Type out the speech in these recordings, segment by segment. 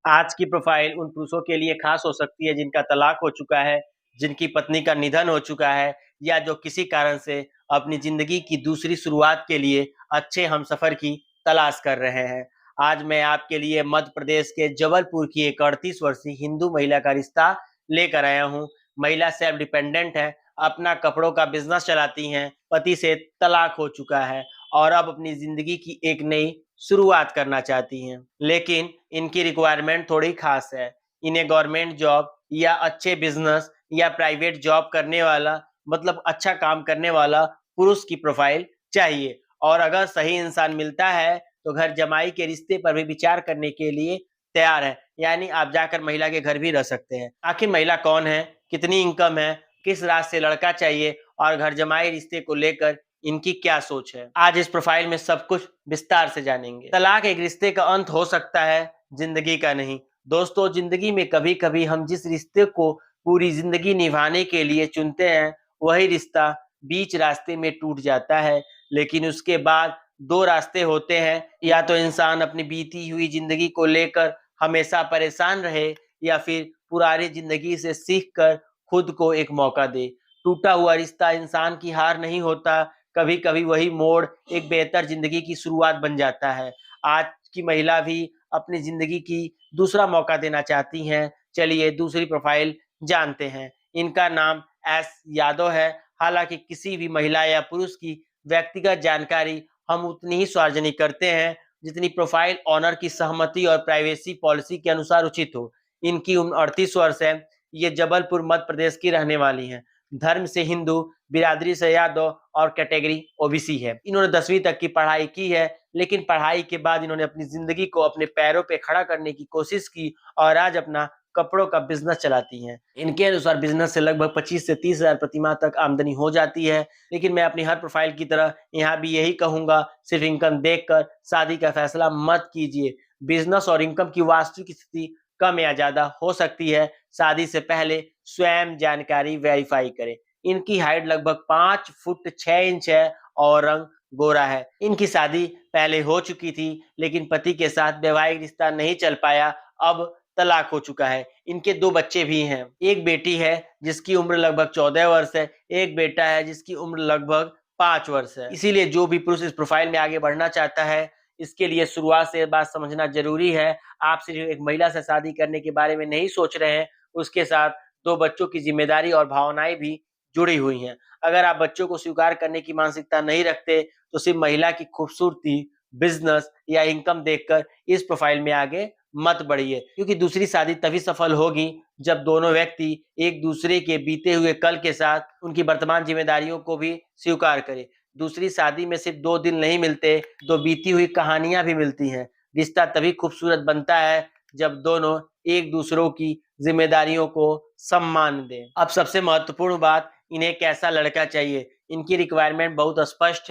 आज की प्रोफाइल उन पुरुषों के लिए खास हो सकती है जिनका तलाक हो चुका है, जिनकी पत्नी का निधन हो चुका है या जो किसी कारण से अपनी ज़िंदगी की दूसरी शुरुआत के लिए अच्छे हमसफ़र की तलाश कर रहे हैं। आज मैं आपके लिए मध्य प्रदेश के जबलपुर की एक 38 वर्षीय हिंदू महिला का रिश्ता लेकर आया हूँ। महिला सेल्फ डिपेंडेंट है, अपना कपड़ों का बिज़नेस चलाती हैं, पति से तलाक हो चुका है और अब अपनी ज़िंदगी की एक नई शुरुआत करना चाहती हैं। लेकिन इनकी रिक्वायरमेंट थोड़ी खास है। इन्हें गवर्नमेंट जॉब या अच्छे बिजनेस या प्राइवेट जॉब करने वाला मतलब अच्छा काम करने वाला पुरुष की प्रोफाइल चाहिए और अगर सही इंसान मिलता है तो घर जमाई के रिश्ते पर भी विचार करने के लिए तैयार है। यानी आप जाकर महिला के घर भी रह सकते हैं। आखिर महिला कौन है, कितनी इनकम है, किस राज से लड़का चाहिए और घर जमाई रिश्ते को लेकर इनकी क्या सोच है, आज इस प्रोफाइल में सब कुछ विस्तार से जानेंगे। तलाक एक रिश्ते का अंत हो सकता है, जिंदगी का नहीं। दोस्तों, जिंदगी में कभी कभी हम जिस रिश्ते को पूरी जिंदगी निभाने के लिए चुनते हैं वही रिश्ता बीच रास्ते में टूट जाता है। लेकिन उसके बाद दो रास्ते होते हैं, या तो इंसान अपनी बीती हुई जिंदगी को लेकर हमेशा परेशान रहे या फिर पुरानी जिंदगी से सीख कर खुद को एक मौका दे। टूटा हुआ रिश्ता इंसान की हार नहीं होता, कभी कभी वही मोड़ एक बेहतर जिंदगी की शुरुआत बन जाता है। आज की महिला भी अपनी जिंदगी की दूसरा मौका देना चाहती हैं। चलिए दूसरी प्रोफाइल जानते हैं। इनका नाम एस यादव है। हालांकि किसी भी महिला या पुरुष की व्यक्तिगत जानकारी हम उतनी ही सार्वजनिक करते हैं जितनी प्रोफाइल ऑनर की सहमति और प्राइवेसी पॉलिसी के अनुसार उचित हो। इनकी उम्र 38 वर्ष है। ये जबलपुर मध्य प्रदेश की रहने वाली हैं। धर्म से हिंदू, बिरादरी से यादव और कैटेगरी ओबीसी है। इन्होंने 10वीं तक की पढ़ाई की है, लेकिन पढ़ाई के बाद इन्होंने अपनी जिंदगी को अपने पैरों पे खड़ा करने की कोशिश की और आज अपना कपड़ों का बिजनेस चलाती हैं। इनके अनुसार बिजनेस से लगभग 25 से 30 हजार प्रति माह तक आमदनी हो जाती है। लेकिन मैं अपनी हर प्रोफाइल की तरह यहाँ भी यही कहूंगा, सिर्फ इनकम देखकर शादी का फैसला मत कीजिए। बिजनेस और इनकम की वास्तविक स्थिति कम या ज्यादा हो सकती है। शादी से पहले स्वयं जानकारी वेरीफाई करें। इनकी हाइट लगभग 5 फुट 6 इंच है और रंग गोरा है। इनकी शादी पहले हो चुकी थी, लेकिन पति के साथ वैवाहिक रिश्ता नहीं चल पाया। अब तलाक हो चुका है। इनके 2 बच्चे भी हैं। एक बेटी है जिसकी उम्र लगभग 14 वर्ष है, एक बेटा है जिसकी उम्र लगभग 5 वर्ष है। इसीलिए जो भी पुरुष इस प्रोफाइल में आगे बढ़ना चाहता है, इसके लिए शुरुआत से बात समझना जरूरी है। आप सिर्फ एक महिला से शादी करने के बारे में नहीं सोच रहे हैं, उसके साथ 2 बच्चों की जिम्मेदारी और भावनाएं भी जुड़ी हुई हैं। अगर आप बच्चों को स्वीकार करने की मानसिकता नहीं रखते, तो सिर्फ महिला की खूबसूरती, बिजनेस या इनकम देखकर इस प्रोफाइल में आगे मत बढ़िए, क्योंकि दूसरी शादी तभी सफल होगी जब दोनों व्यक्ति एक दूसरे के बीते हुए कल के साथ उनकी वर्तमान जिम्मेदारियों को भी स्वीकार करें। दूसरी शादी में सिर्फ 2 दिन नहीं मिलते, 2 बीती हुई कहानियां भी मिलती हैं। रिश्ता तभी खूबसूरत बनता है जब दोनों एक दूसरों की जिम्मेदारियों को सम्मान दें। अब सबसे महत्वपूर्ण बात, इन्हें कैसा लड़का चाहिए। इनकी रिक्वायरमेंट बहुत स्पष्ट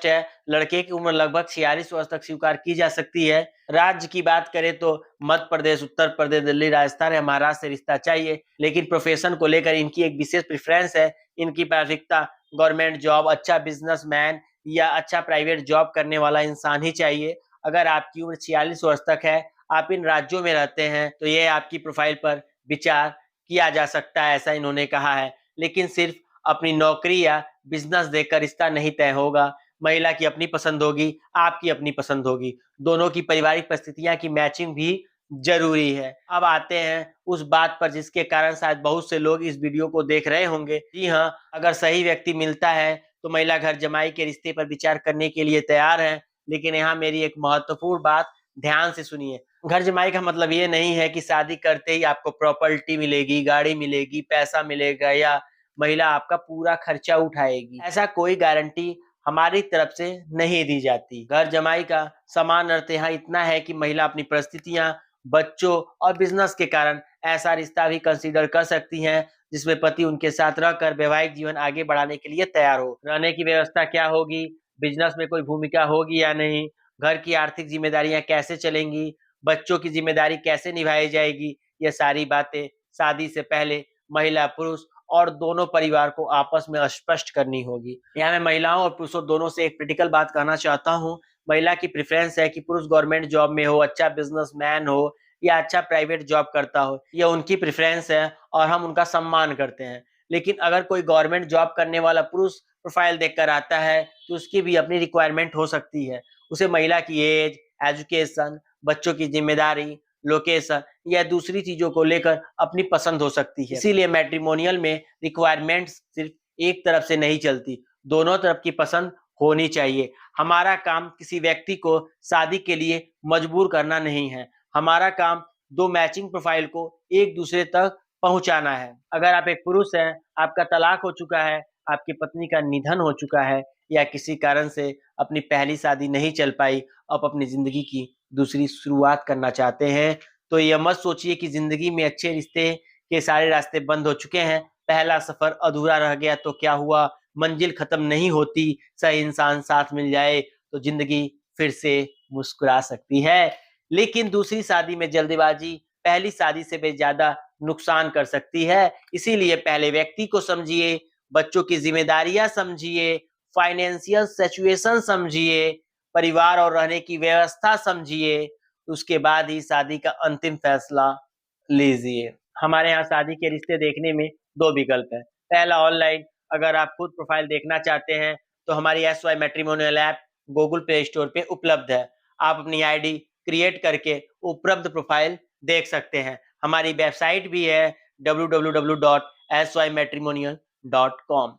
है। लड़के की उम्र लगभग 46 वर्ष तक स्वीकार की जा सकती है। राज्य की बात करें तो मध्य प्रदेश, उत्तर प्रदेश, दिल्ली, राजस्थान या महाराष्ट्र से रिश्ता चाहिए। लेकिन प्रोफेशन को लेकर इनकी एक विशेष प्रेफरेंस है। इनकी प्राथमिकता गवर्नमेंट जॉब, अच्छा बिजनेसमैन या अच्छा प्राइवेट जॉब करने वाला इंसान ही चाहिए। अगर आपकी उम्र 46 वर्ष तक है, आप इन राज्यों में रहते हैं, तो ये आपकी प्रोफाइल पर विचार किया जा सकता है, ऐसा इन्होंने कहा है। लेकिन सिर्फ अपनी नौकरी या बिजनेस देखकर रिश्ता नहीं तय होगा। महिला की अपनी पसंद होगी, आपकी अपनी पसंद होगी। दोनों की पारिवारिक परिस्थितियां की मैचिंग भी जरूरी है। अब आते हैं उस बात पर जिसके कारण शायद बहुत से लोग इस वीडियो को देख रहे होंगे। जी हाँ, अगर सही व्यक्ति मिलता है तो महिला घर जमाई के रिश्ते पर विचार करने के लिए तैयार है। लेकिन यहाँ मेरी एक महत्वपूर्ण बात ध्यान से सुनिए। घर जमाई का मतलब ये नहीं है कि शादी करते ही आपको प्रॉपर्टी मिलेगी, गाड़ी मिलेगी, पैसा मिलेगा या महिला आपका पूरा खर्चा उठाएगी। ऐसा कोई गारंटी हमारी तरफ से नहीं दी जाती। घर जमाई का समान अर्थ यहाँ इतना है कि महिला अपनी परिस्थितियां, बच्चों और बिजनेस के कारण ऐसा रिश्ता भी कंसीडर कर सकती हैं जिसमें पति उनके साथ रहकर वैवाहिक जीवन आगे बढ़ाने के लिए तैयार हो। रहने की व्यवस्था क्या होगी, बिजनेस में कोई भूमिका होगी या नहीं, घर की आर्थिक जिम्मेदारियां कैसे चलेंगी, बच्चों की जिम्मेदारी कैसे निभाई जाएगी, ये सारी बातें शादी से पहले महिला पुरुष और दोनों परिवार को आपस में स्पष्ट करनी होगी। यहाँ मैं महिलाओं और पुरुषों दोनों से एक क्रिटिकल बात कहना चाहता हूँ। महिला की प्रेफरेंस है कि पुरुष गवर्नमेंट जॉब में हो, अच्छा बिजनेसमैन हो या अच्छा प्राइवेट जॉब करता हो, यह उनकी प्रेफरेंस है और हम उनका सम्मान करते हैं। लेकिन अगर कोई गवर्नमेंट जॉब करने वाला पुरुष प्रोफाइल देखकर आता है तो उसकी भी अपनी रिक्वायरमेंट हो सकती है। उसे महिला की एज, एजुकेशन, बच्चों की जिम्मेदारी, लोकेशन या दूसरी चीजों को लेकर अपनी पसंद हो सकती है। इसीलिए मैट्रिमोनियल में रिक्वायरमेंट्स सिर्फ एक तरफ से नहीं चलती, दोनों तरफ की पसंद होनी चाहिए। हमारा काम किसी व्यक्ति को शादी के लिए मजबूर करना नहीं है, हमारा काम दो मैचिंग प्रोफाइल को एक दूसरे तक पहुंचाना है। अगर आप एक पुरुष हैं, आपका तलाक हो चुका है, आपकी पत्नी का निधन हो चुका है या किसी कारण से अपनी पहली शादी नहीं चल पाई, आप अपनी जिंदगी की दूसरी शुरुआत करना चाहते हैं, तो यह मत सोचिए कि जिंदगी में अच्छे रिश्ते के सारे रास्ते बंद हो चुके हैं, पहला सफर अधूरा रह गया तो क्या हुआ, मंजिल खत्म नहीं होती, सही इंसान साथ मिल जाए तो जिंदगी फिर से मुस्कुरा सकती है। लेकिन दूसरी शादी में जल्दबाजी पहली शादी से भी ज्यादा नुकसान कर सकती है। इसीलिए पहले व्यक्ति को समझिए, बच्चों की जिम्मेदारियां समझिए, फाइनेंशियल सिचुएशन समझिए, परिवार और रहने की व्यवस्था समझिए, उसके बाद ही शादी का अंतिम फैसला लीजिए। हमारे यहाँ शादी के रिश्ते देखने में दो विकल्प है। पहला ऑनलाइन, अगर आप खुद प्रोफाइल देखना चाहते हैं तो हमारी SY matrimonial app Google play store पे उपलब्ध है। आप अपनी आईडी क्रिएट करके उपलब्ध प्रोफाइल देख सकते हैं। हमारी वेबसाइट भी है www.symatrimonial.com।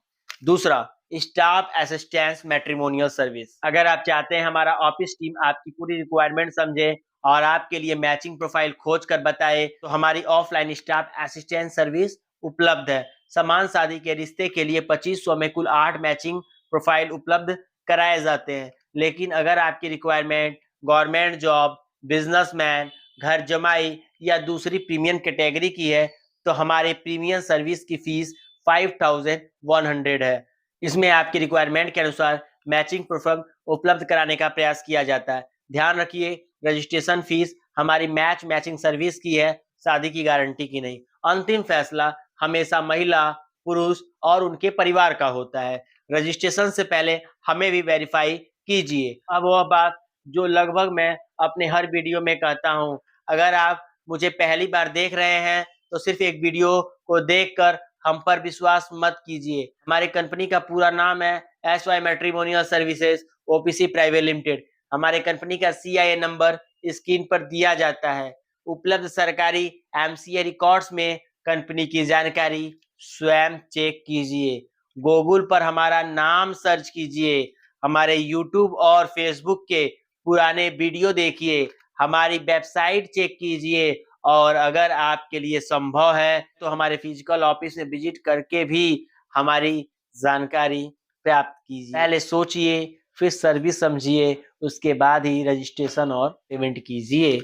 दूसरा, स्टाफ असिस्टेंस मैट्रिमोनियल सर्विस। अगर आप चाहते हैं हमारा ऑफिस टीम आपकी पूरी रिक्वायरमेंट समझे और आपके लिए मैचिंग प्रोफाइल खोज कर बताए, तो हमारी ऑफलाइन स्टाफ असिस्टेंस सर्विस उपलब्ध है। समान शादी के रिश्ते के लिए 2500 में कुल 8 मैचिंग प्रोफाइल उपलब्ध कराए जाते हैं। लेकिन अगर आपकी रिक्वायरमेंट गवर्नमेंट जॉब, बिजनेसमैन, घर जमाई या दूसरी प्रीमियम कैटेगरी की है, तो हमारे प्रीमियम सर्विस की फीस 5100 है। इसमें आपकी रिक्वायरमेंट के अनुसार मैचिंग प्रोफाइल उपलब्ध कराने का प्रयास किया जाता है। ध्यान रखिए, रजिस्ट्रेशन फीस हमारी मैचिंग सर्विस की है, शादी की गारंटी की नहीं। अंतिम फैसला हमेशा महिला, पुरुष और उनके परिवार का होता है। रजिस्ट्रेशन से पहले हमें भी वेरीफाई कीजिए। अब वह बात जो लगभग मैं अपने हर वीडियो में कहता हूं, अगर आप मुझे पहली बार देख रहे हैं तो सिर्फ एक वीडियो को देखकर हम पर विश्वास मत कीजिए। हमारी कंपनी का पूरा नाम है SY matrimonial services OPC private limited. हमारे कंपनी का CIA नंबर स्क्रीन पर दिया जाता है। उपलब्ध सरकारी MCA रिकॉर्ड्स में कंपनी की जानकारी स्वयं चेक कीजिए। गूगल पर हमारा नाम सर्च कीजिए, हमारे YouTube और Facebook के पुराने वीडियो देखिए, हमारी वेबसाइट चेक कीजिए और अगर आपके लिए संभव है तो हमारे फिजिकल ऑफिस में विजिट करके भी हमारी जानकारी प्राप्त कीजिए। पहले सोचिए, फिर सर्विस समझिए, उसके बाद ही रजिस्ट्रेशन और पेमेंट कीजिए।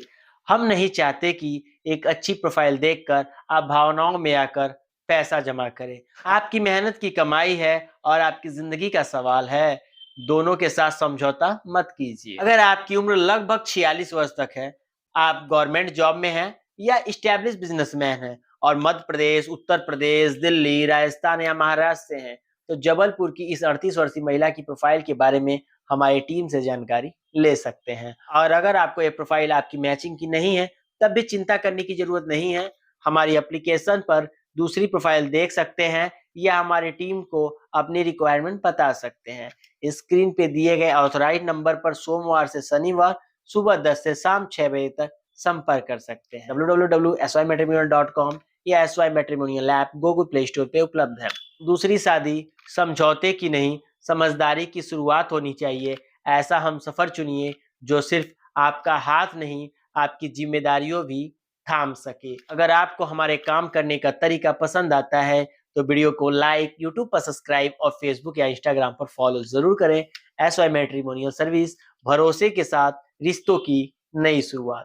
हम नहीं चाहते कि एक अच्छी प्रोफाइल देखकर आप भावनाओं में आकर पैसा जमा करें। आपकी मेहनत की कमाई है और आपकी जिंदगी का सवाल है, दोनों के साथ समझौता मत कीजिए। अगर आपकी उम्र लगभग 46 वर्ष तक है, आप गवर्नमेंट जॉब में हैं या इस्टेब्लिश बिजनेसमैन हैं और मध्य प्रदेश, उत्तर प्रदेश, दिल्ली, राजस्थान या महाराष्ट्र से हैं, तो जबलपुर की इस 38 वर्षीय महिला की प्रोफाइल के बारे में हमारी टीम से जानकारी ले सकते हैं। और अगर आपको ये प्रोफाइल आपकी मैचिंग की नहीं है, तब भी चिंता करने की जरूरत नहीं है। हमारी एप्लीकेशन पर दूसरी प्रोफाइल देख सकते हैं या हमारी टीम को अपनी रिक्वायरमेंट बता सकते हैं। स्क्रीन पे दिए गए ऑथराइज नंबर पर सोमवार से शनिवार सुबह 10 से शाम 6 बजे तक संपर्क कर सकते हैं। www.symatrimonial.com या SY matrimonial app Google play store पे उपलब्ध है। दूसरी शादी समझौते की नहीं, समझदारी की शुरुआत होनी चाहिए। ऐसा हम सफर चुनिए जो सिर्फ आपका हाथ नहीं, आपकी जिम्मेदारियों भी थाम सके। अगर आपको हमारे काम करने का तरीका पसंद आता है तो वीडियो को लाइक, यूट्यूब पर सब्सक्राइब और फेसबुक या इंस्टाग्राम पर फॉलो जरूर करें। SY मैट्रिमोनियल सर्विस, भरोसे के साथ रिश्तों की नई शुरुआत।